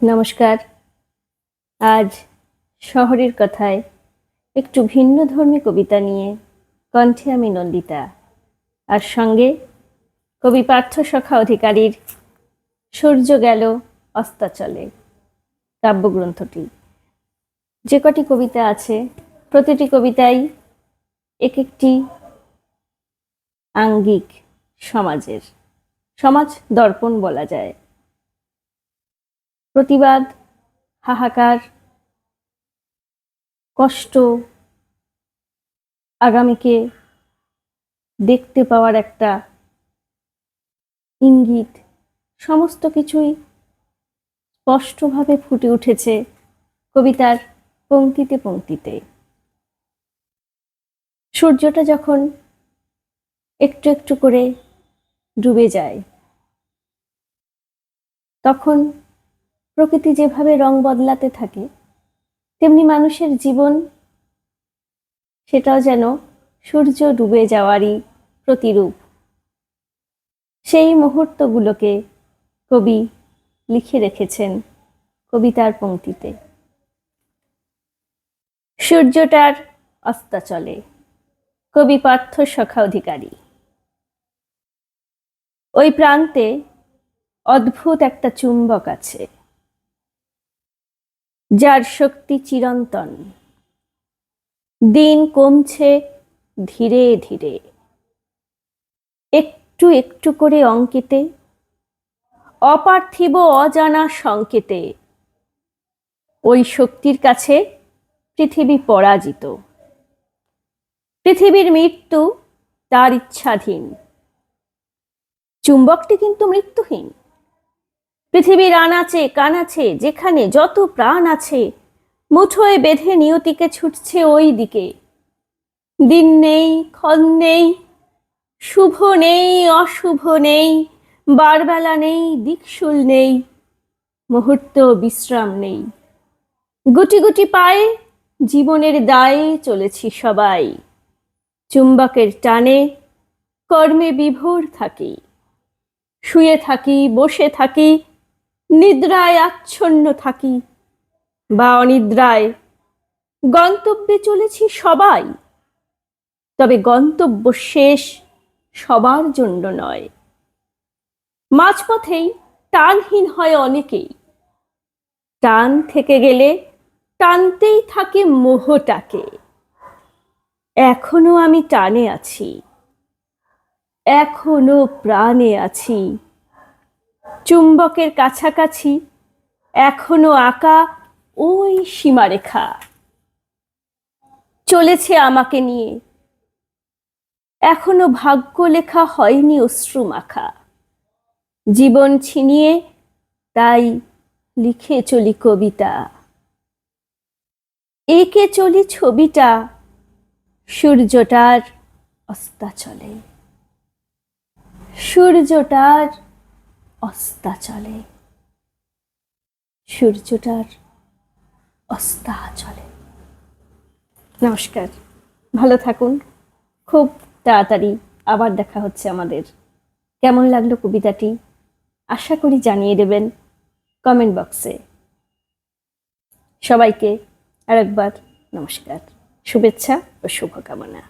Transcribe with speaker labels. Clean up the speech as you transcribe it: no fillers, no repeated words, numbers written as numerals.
Speaker 1: নমস্কার। আজ শহরের কথায় একটু ভিন্নধর্মী কবিতা নিয়ে কণ্ঠে আমি নন্দিতা, আর সঙ্গে কবি পার্থসখা অধিকারীর সূর্য গেল অস্তাচলে কাব্যগ্রন্থটি। যে কটি কবিতা আছে প্রতিটি কবিতাই এক একটি আঙ্গিক সমাজের, সমাজ দর্পণ বলা যায়। প্রতিবাদ, হাহাকার, কষ্ট, আগামীকে দেখতে পাওয়ার একটা ইঙ্গিত, সমস্ত কিছুই স্পষ্টভাবে ফুটে উঠেছে কবিতার পংক্তিতে পংক্তিতে। সূর্যটা যখন একটু একটু করে ডুবে যায়, তখন প্রকৃতি যেভাবে রং বদলাতে থাকে, তেমনি মানুষের জীবন সেটাও যেন সূর্য ডুবে যাওয়ারই প্রতিরূপ। সেই মুহূর্তগুলোকে কবি লিখে রেখেছেন কবিতার পংক্তিতে। সূর্যটার অস্তাচলে, কবি পার্থসখা অধিকারী। ওই প্রান্তে অদ্ভুত একটা চুম্বক আছে, যার শক্তি চিরন্তন। দিন কমছে ধীরে ধীরে, একটু একটু করে অঙ্কেতে, অপার্থিব অজানা সংকেতে। ওই শক্তির কাছে পৃথিবী পরাজিত। পৃথিবীর মৃত্যু তার ইচ্ছাধীন। চুম্বকটি কিন্তু মৃত্যুহীন। পৃথিবীর আনাচে কানাচে যেখানে যত প্রাণ আছে, মুঠোয় বেঁধে নিয়তিকে ছুটছে ওই দিকে। দিন নেই, ক্ষণ নেই, শুভ নেই, অশুভ নেই, বারবেলা নেই, দিকশুল নেই, মুহূর্ত বিশ্রাম নেই। গুটি গুটি পায়ে জীবনের দায়ে চলেছি সবাই। চুম্বকের টানে কর্মে বিভোর থাকি, শুয়ে থাকি, বসে থাকি, নিদ্রায় আচ্ছন্ন থাকি বা অনিদ্রায়। গন্তব্যে চলেছি সবাই, তবে গন্তব্য শেষ সবার জন্য নয়। মাঝপথেই টানহীন হয় অনেকেই। টান থেকে গেলে টানতেই থাকে মোহটাকে। এখনো আমি টানে আছি, এখনো প্রাণে আছি। চুম্বকের কাছাকাছি এখনো আঁকা ওই সীমারেখা চলেছে আমাকে নিয়ে। এখনো ভাগ্য লেখা হয়নি অশ্রু মাখা। জীবন ছিনিয়ে তাই লিখে চলি কবিতা, এঁকে চলি ছবিটা সূর্যটার অস্তাচলে। সূর্যটার অস্তাচলে, সূর্যটার অস্তাচলে। নমস্কার, ভালো থাকুন। খুব তাড়াতাড়ি আবার দেখা হচ্ছে আমাদের। কেমন লাগলো কবিতাটি আশা করি জানিয়ে দেবেন কমেন্ট বক্সে। সবাইকে আরেকবার নমস্কার, শুভেচ্ছা ও শুভকামনা।